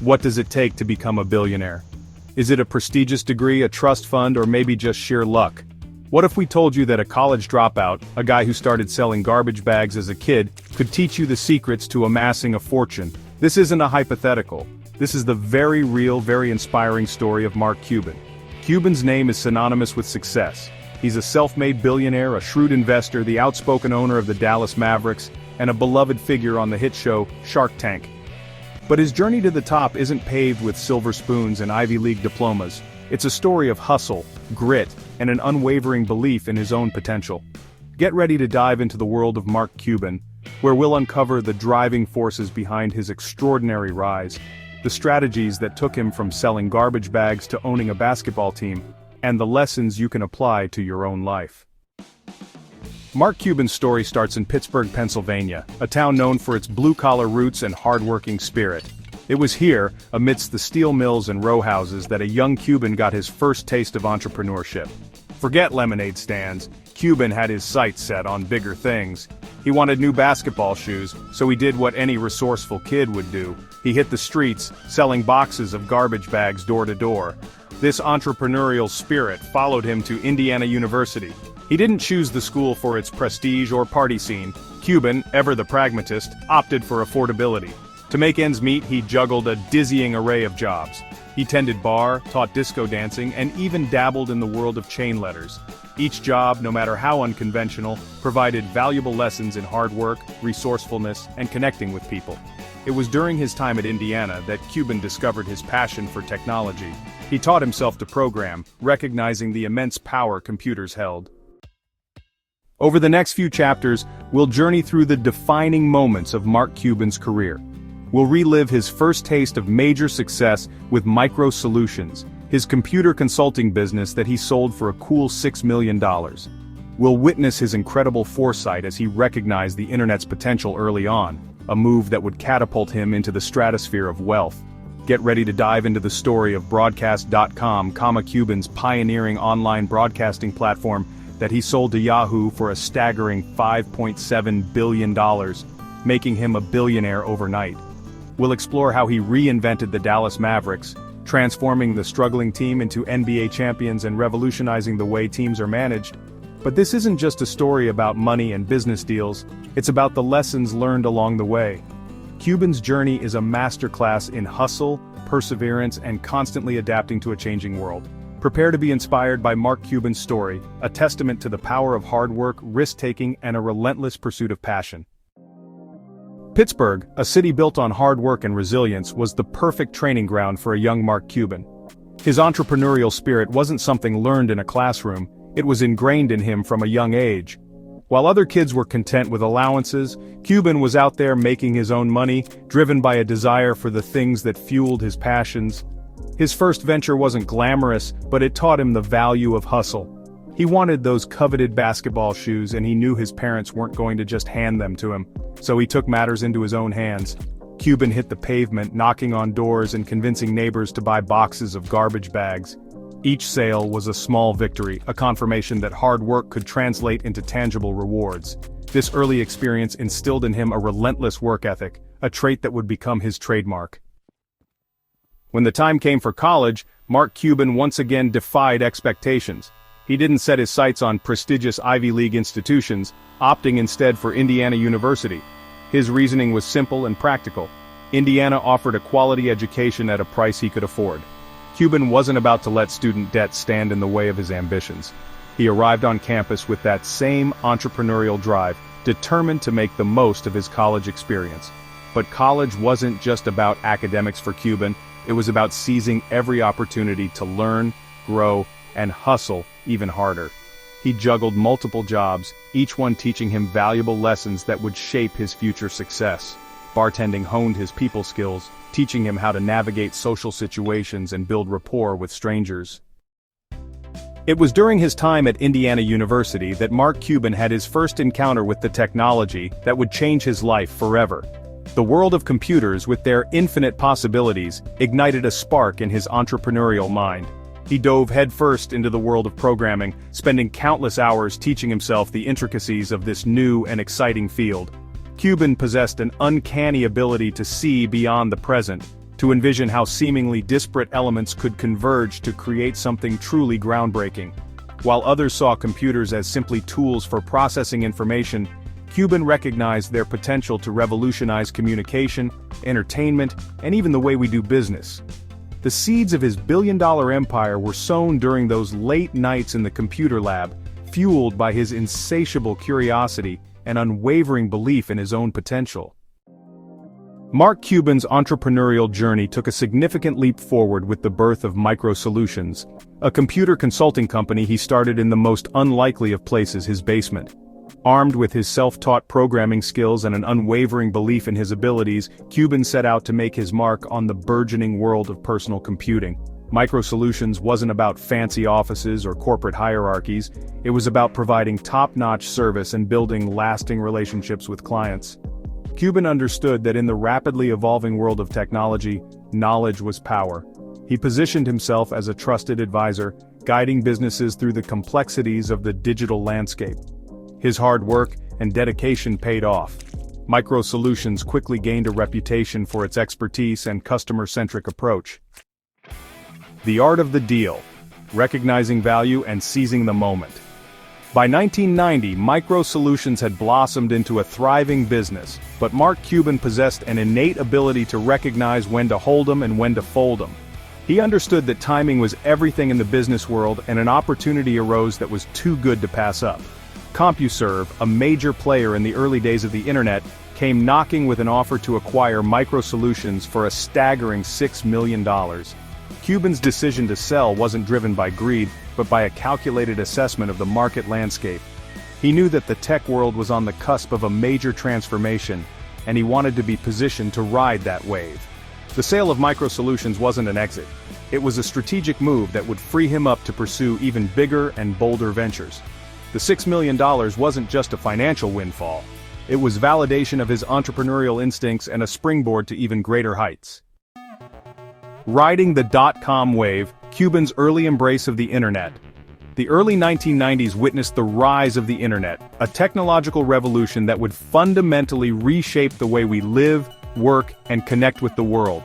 What does it take to become a billionaire? Is it a prestigious degree, a trust fund, or maybe just sheer luck? What if we told you that a college dropout, a guy who started selling garbage bags as a kid, could teach you the secrets to amassing a fortune? This isn't a hypothetical. This is the very real, very inspiring story of Mark Cuban. Cuban's name is synonymous with success. He's a self-made billionaire, a shrewd investor, the outspoken owner of the Dallas Mavericks, and a beloved figure on the hit show Shark Tank. But his journey to the top isn't paved with silver spoons and Ivy League diplomas. It's a story of hustle, grit, and an unwavering belief in his own potential. Get ready to dive into the world of Mark Cuban, where we'll uncover the driving forces behind his extraordinary rise, the strategies that took him from selling garbage bags to owning a basketball team, and the lessons you can apply to your own life. Mark Cuban's story starts in Pittsburgh, Pennsylvania, a town known for its blue-collar roots and hard-working spirit. It was here, amidst the steel mills and row houses, that a young Cuban got his first taste of entrepreneurship. Forget lemonade stands, Cuban had his sights set on bigger things. He wanted new basketball shoes, so he did what any resourceful kid would do. He hit the streets, selling boxes of garbage bags door to door. This entrepreneurial spirit followed him to Indiana University. He didn't choose the school for its prestige or party scene. Cuban, ever the pragmatist, opted for affordability. To make ends meet, he juggled a dizzying array of jobs. He tended bar, taught disco dancing, and even dabbled in the world of chain letters. Each job, no matter how unconventional, provided valuable lessons in hard work, resourcefulness, and connecting with people. It was during his time at Indiana that Cuban discovered his passion for technology. He taught himself to program, recognizing the immense power computers held. Over the next few chapters, we'll journey through the defining moments of Mark Cuban's career. We'll relive his first taste of major success with Micro Solutions, his computer consulting business that he sold for a cool $6 million. We'll witness his incredible foresight as he recognized the internet's potential early on, a move that would catapult him into the stratosphere of wealth. Get ready to dive into the story of Broadcast.com, Cuban's pioneering online broadcasting platform that he sold to Yahoo for a staggering $5.7 billion, making him a billionaire overnight. We'll explore how he reinvented the Dallas Mavericks, transforming the struggling team into NBA champions and revolutionizing the way teams are managed. But this isn't just a story about money and business deals, it's about the lessons learned along the way. Cuban's journey is a masterclass in hustle, perseverance, and constantly adapting to a changing world. Prepare to be inspired by Mark Cuban's story, a testament to the power of hard work, risk-taking, and a relentless pursuit of passion. Pittsburgh, a city built on hard work and resilience, was the perfect training ground for a young Mark Cuban. His entrepreneurial spirit wasn't something learned in a classroom, it was ingrained in him from a young age. While other kids were content with allowances, Cuban was out there making his own money, driven by a desire for the things that fueled his passions. His first venture wasn't glamorous, but it taught him the value of hustle. He wanted those coveted basketball shoes, and he knew his parents weren't going to just hand them to him, so he took matters into his own hands. Cuban hit the pavement, knocking on doors and convincing neighbors to buy boxes of garbage bags. Each sale was a small victory, a confirmation that hard work could translate into tangible rewards. This early experience instilled in him a relentless work ethic, a trait that would become his trademark. When the time came for college, Mark Cuban once again defied expectations. He didn't set his sights on prestigious Ivy League institutions, opting instead for Indiana University. His reasoning was simple and practical. Indiana offered a quality education at a price he could afford. Cuban wasn't about to let student debt stand in the way of his ambitions. He arrived on campus with that same entrepreneurial drive, determined to make the most of his college experience. But college wasn't just about academics for Cuban, it was about seizing every opportunity to learn, grow, and hustle even harder. He juggled multiple jobs, each one teaching him valuable lessons that would shape his future success. Bartending honed his people skills, teaching him how to navigate social situations and build rapport with strangers. It was during his time at Indiana University that Mark Cuban had his first encounter with the technology that would change his life forever. The world of computers, with their infinite possibilities, ignited a spark in his entrepreneurial mind. He dove headfirst into the world of programming, spending countless hours teaching himself the intricacies of this new and exciting field. Cuban possessed an uncanny ability to see beyond the present. to envision how seemingly disparate elements could converge to create something truly groundbreaking. While others saw computers as simply tools for processing information, Cuban recognized their potential to revolutionize communication, entertainment, and even the way we do business. The seeds of his billion-dollar empire were sown during those late nights in the computer lab, fueled by his insatiable curiosity and unwavering belief in his own potential. Mark Cuban's entrepreneurial journey took a significant leap forward with the birth of Micro Solutions, a computer consulting company he started in the most unlikely of places, his basement. Armed with his self-taught programming skills and an unwavering belief in his abilities, Cuban set out to make his mark on the burgeoning world of personal computing. Micro Solutions wasn't about fancy offices or corporate hierarchies, it was about providing top-notch service and building lasting relationships with clients. Cuban understood that in the rapidly evolving world of technology, knowledge was power. He positioned himself as a trusted advisor, guiding businesses through the complexities of the digital landscape. His hard work and dedication paid off. Micro Solutions quickly gained a reputation for its expertise and customer-centric approach. The art of the deal, recognizing value and seizing the moment. By 1990, Micro Solutions had blossomed into a thriving business, but Mark Cuban possessed an innate ability to recognize when to hold 'em and when to fold 'em. He understood that timing was everything in the business world, and an opportunity arose that was too good to pass up. CompuServe, a major player in the early days of the internet, came knocking with an offer to acquire Micro Solutions for a staggering $6 million. Cuban's decision to sell wasn't driven by greed, but by a calculated assessment of the market landscape. He knew that the tech world was on the cusp of a major transformation, and he wanted to be positioned to ride that wave. The sale of Micro Solutions wasn't an exit. It was a strategic move that would free him up to pursue even bigger and bolder ventures. The $6 million wasn't just a financial windfall. It was validation of his entrepreneurial instincts and a springboard to even greater heights. Riding the dot-com wave, Cuban's early embrace of the internet. The early 1990s witnessed the rise of the internet, a technological revolution that would fundamentally reshape the way we live, work, and connect with the world.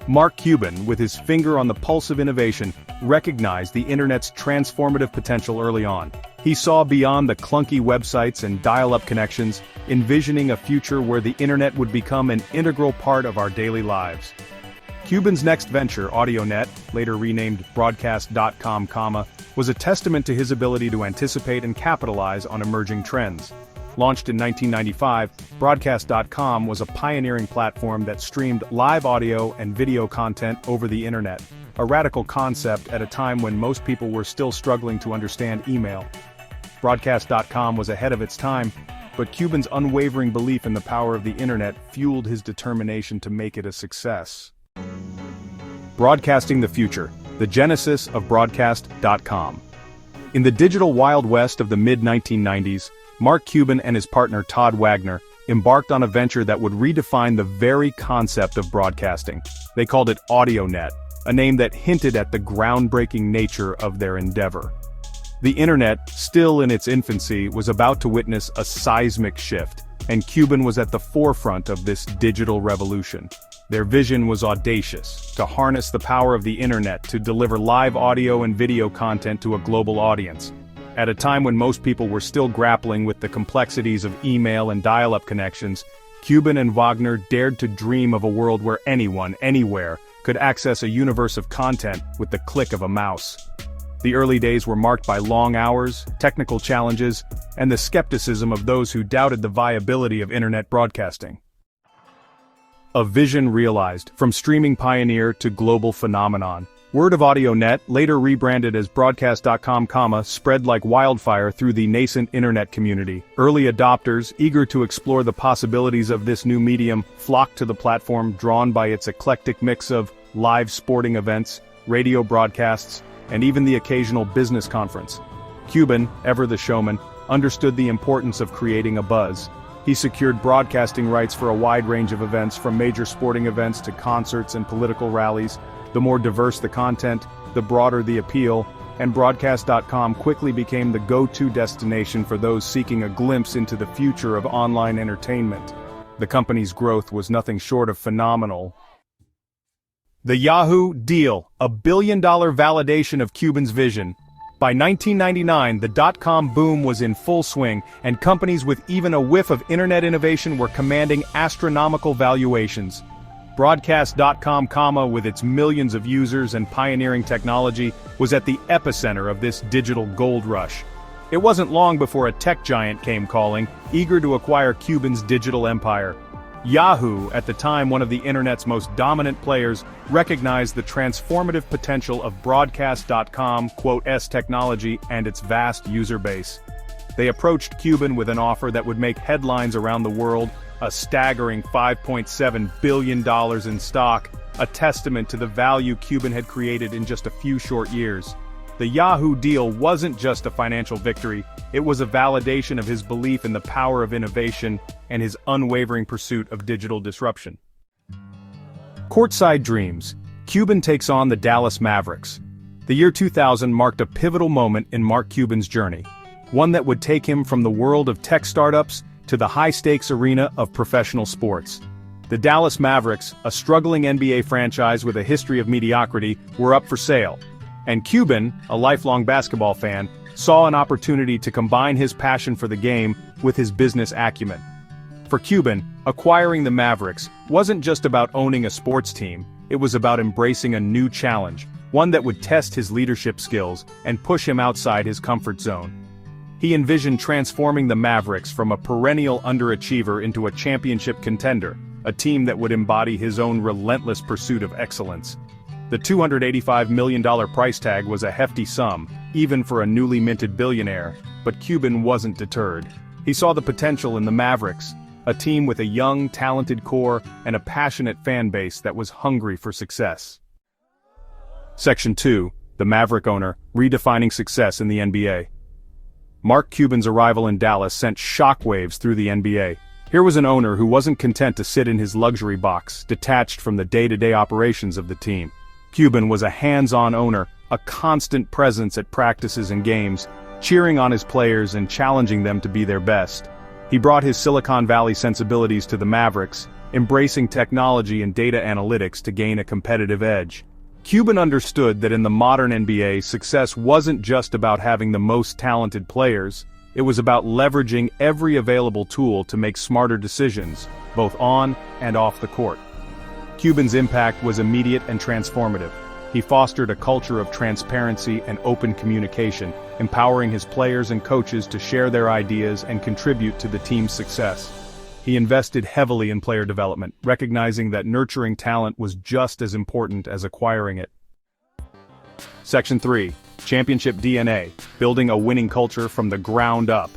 Mark Cuban, with his finger on the pulse of innovation, recognized the internet's transformative potential early on. He saw beyond the clunky websites and dial-up connections, envisioning a future where the internet would become an integral part of our daily lives. Cuban's next venture, AudioNet, later renamed Broadcast.com, was a testament to his ability to anticipate and capitalize on emerging trends. Launched in 1995, Broadcast.com was a pioneering platform that streamed live audio and video content over the internet, a radical concept at a time when most people were still struggling to understand email. Broadcast.com was ahead of its time, but Cuban's unwavering belief in the power of the internet fueled his determination to make it a success. Broadcasting the future, the genesis of Broadcast.com. In the digital Wild West of the mid-1990s, Mark Cuban and his partner Todd Wagner embarked on a venture that would redefine the very concept of broadcasting. They called it AudioNet, a name that hinted at the groundbreaking nature of their endeavor. The internet, still in its infancy, was about to witness a seismic shift, and Cuban was at the forefront of this digital revolution. Their vision was audacious, to harness the power of the internet to deliver live audio and video content to a global audience. At a time when most people were still grappling with the complexities of email and dial-up connections, Cuban and Wagner dared to dream of a world where anyone, anywhere, could access a universe of content with the click of a mouse. The early days were marked by long hours, technical challenges, and the skepticism of those who doubted the viability of internet broadcasting. A vision realized, from streaming pioneer to global phenomenon. Word of AudioNet, later rebranded as Broadcast.com, spread like wildfire through the nascent internet community. Early adopters, eager to explore the possibilities of this new medium, flocked to the platform, drawn by its eclectic mix of live sporting events, radio broadcasts, and even the occasional business conference. Cuban, ever the showman, understood the importance of creating a buzz. He secured broadcasting rights for a wide range of events, from major sporting events to concerts and political rallies. The more diverse the content, the broader the appeal, and Broadcast.com quickly became the go-to destination for those seeking a glimpse into the future of online entertainment. The company's growth was nothing short of phenomenal. The Yahoo deal, a billion-dollar validation of Cuban's vision. By 1999, the dot-com boom was in full swing, and companies with even a whiff of internet innovation were commanding astronomical valuations. Broadcast.com, with its millions of users and pioneering technology, was at the epicenter of this digital gold rush. It wasn't long before a tech giant came calling, eager to acquire Cuban's digital empire. Yahoo, at the time one of the internet's most dominant players, recognized the transformative potential of Broadcast.com's technology and its vast user base. They approached Cuban with an offer that would make headlines around the world, a staggering $5.7 billion in stock, a testament to the value Cuban had created in just a few short years. The Yahoo deal wasn't just a financial victory, it was a validation of his belief in the power of innovation and his unwavering pursuit of digital disruption. Courtside dreams. Cuban takes on the Dallas Mavericks. The year 2000 marked a pivotal moment in Mark Cuban's journey, one that would take him from the world of tech startups to the high-stakes arena of professional sports. The Dallas Mavericks, a struggling NBA franchise with a history of mediocrity, were up for sale. And Cuban, a lifelong basketball fan, saw an opportunity to combine his passion for the game with his business acumen. For Cuban, acquiring the Mavericks wasn't just about owning a sports team, it was about embracing a new challenge, one that would test his leadership skills and push him outside his comfort zone. He envisioned transforming the Mavericks from a perennial underachiever into a championship contender, a team that would embody his own relentless pursuit of excellence. The $285 million price tag was a hefty sum, even for a newly minted billionaire, but Cuban wasn't deterred. He saw the potential in the Mavericks, a team with a young, talented core and a passionate fan base that was hungry for success. Section 2, the Maverick owner, redefining success in the NBA. Mark Cuban's arrival in Dallas sent shockwaves through the NBA. Here was an owner who wasn't content to sit in his luxury box, detached from the day-to-day operations of the team. Cuban was a hands-on owner, a constant presence at practices and games, cheering on his players and challenging them to be their best. He brought his Silicon Valley sensibilities to the Mavericks, embracing technology and data analytics to gain a competitive edge. Cuban understood that in the modern NBA, success wasn't just about having the most talented players, it was about leveraging every available tool to make smarter decisions, both on and off the court. Cuban's impact was immediate and transformative. He fostered a culture of transparency and open communication, empowering his players and coaches to share their ideas and contribute to the team's success. He invested heavily in player development, recognizing that nurturing talent was just as important as acquiring it. Section 3. Championship DNA, building a winning culture from the ground up.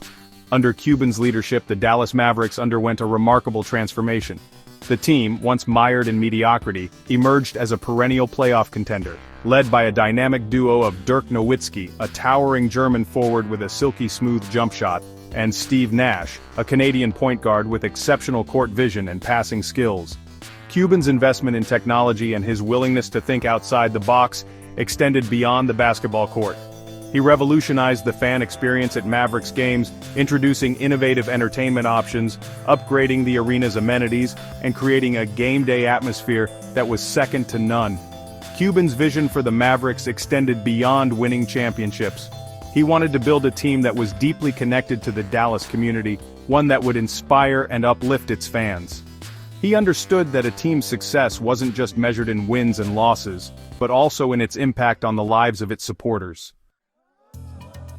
Under Cuban's leadership, the Dallas Mavericks underwent a remarkable transformation. The team, once mired in mediocrity, emerged as a perennial playoff contender, led by a dynamic duo of Dirk Nowitzki, a towering German forward with a silky smooth jump shot, and Steve Nash, a Canadian point guard with exceptional court vision and passing skills. Cuban's investment in technology and his willingness to think outside the box extended beyond the basketball court. He revolutionized the fan experience at Mavericks games, introducing innovative entertainment options, upgrading the arena's amenities, and creating a game day atmosphere that was second to none. Cuban's vision for the Mavericks extended beyond winning championships. He wanted to build a team that was deeply connected to the Dallas community, one that would inspire and uplift its fans. He understood that a team's success wasn't just measured in wins and losses, but also in its impact on the lives of its supporters.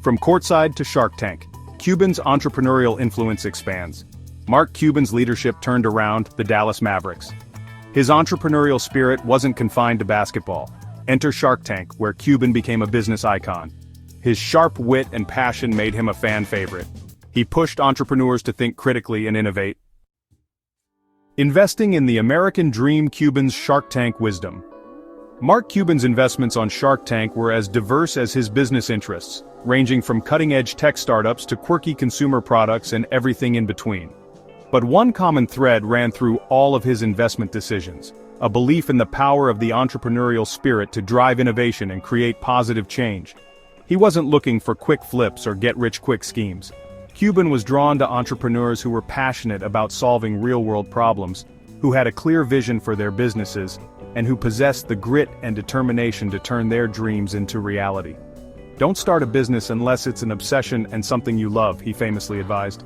From courtside to Shark Tank, Cuban's entrepreneurial influence expands. Mark Cuban's leadership turned around the Dallas Mavericks. His entrepreneurial spirit wasn't confined to basketball. Enter Shark Tank, where Cuban became a business icon. His sharp wit and passion made him a fan favorite. He pushed entrepreneurs to think critically and innovate. Investing in the American Dream. Cuban's Shark Tank wisdom. Mark Cuban's investments on Shark Tank were as diverse as his business interests, ranging from cutting-edge tech startups to quirky consumer products and everything in between. But one common thread ran through all of his investment decisions: a belief in the power of the entrepreneurial spirit to drive innovation and create positive change. He wasn't looking for quick flips or get-rich-quick schemes. Cuban was drawn to entrepreneurs who were passionate about solving real-world problems, who had a clear vision for their businesses, and who possess the grit and determination to turn their dreams into reality. "Don't start a business unless it's an obsession and something you love," he famously advised.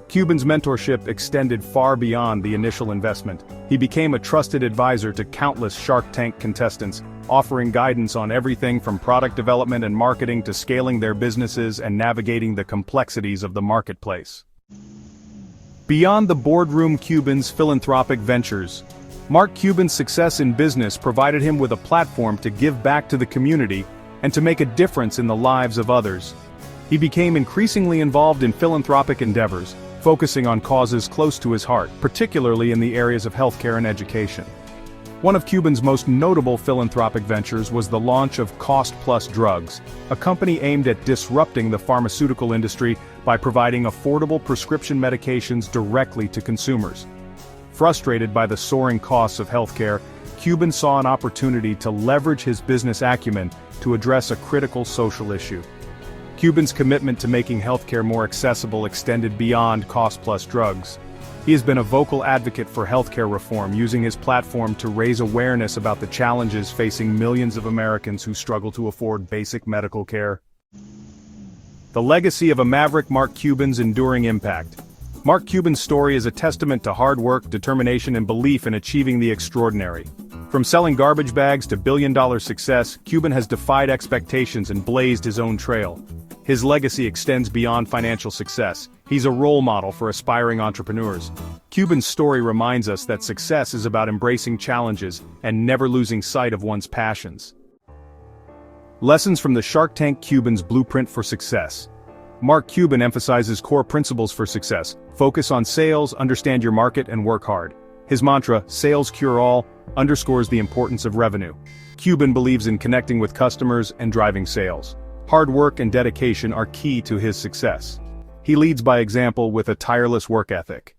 Cuban's mentorship extended far beyond the initial investment. He became a trusted advisor to countless Shark Tank contestants, offering guidance on everything from product development and marketing to scaling their businesses and navigating the complexities of the marketplace. Beyond the boardroom, Cuban's philanthropic ventures. Mark Cuban's success in business provided him with a platform to give back to the community and to make a difference in the lives of others. He became increasingly involved in philanthropic endeavors, focusing on causes close to his heart, particularly in the areas of healthcare and education. One of Cuban's most notable philanthropic ventures was the launch of Cost Plus Drugs, a company aimed at disrupting the pharmaceutical industry by providing affordable prescription medications directly to consumers. Frustrated by the soaring costs of healthcare, Cuban saw an opportunity to leverage his business acumen to address a critical social issue. Cuban's commitment to making healthcare more accessible extended beyond cost-plus drugs. He has been a vocal advocate for healthcare reform, using his platform to raise awareness about the challenges facing millions of Americans who struggle to afford basic medical care. The legacy of a maverick, Mark Cuban's enduring impact. Mark Cuban's story is a testament to hard work, determination, and belief in achieving the extraordinary. From selling garbage bags to billion-dollar success, Cuban has defied expectations and blazed his own trail. His legacy extends beyond financial success. He's a role model for aspiring entrepreneurs. Cuban's story reminds us that success is about embracing challenges and never losing sight of one's passions. Lessons from the Shark Tank: Cuban's blueprint for success. Mark Cuban emphasizes core principles for success: focus on sales, understand your market, and work hard. His mantra, "Sales cure all," underscores the importance of revenue. Cuban believes in connecting with customers and driving sales. Hard work and dedication are key to his success. He leads by example with a tireless work ethic.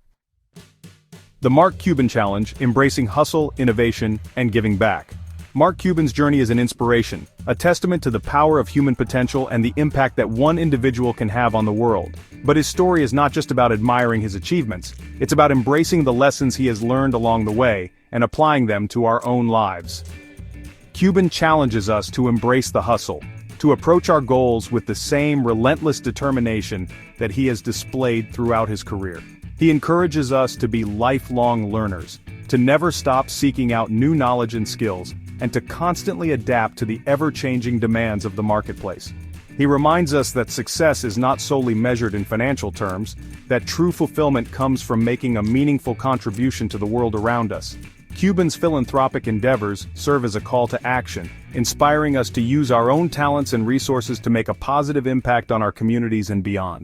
The Mark Cuban Challenge: embracing hustle, innovation, and giving back. Mark Cuban's journey is an inspiration, a testament to the power of human potential and the impact that one individual can have on the world. But his story is not just about admiring his achievements, it's about embracing the lessons he has learned along the way and applying them to our own lives. Cuban challenges us to embrace the hustle, to approach our goals with the same relentless determination that he has displayed throughout his career. He encourages us to be lifelong learners, to never stop seeking out new knowledge and skills, and to constantly adapt to the ever-changing demands of the marketplace. He reminds us that success is not solely measured in financial terms, that true fulfillment comes from making a meaningful contribution to the world around us. Cuban's philanthropic endeavors serve as a call to action, inspiring us to use our own talents and resources to make a positive impact on our communities and beyond.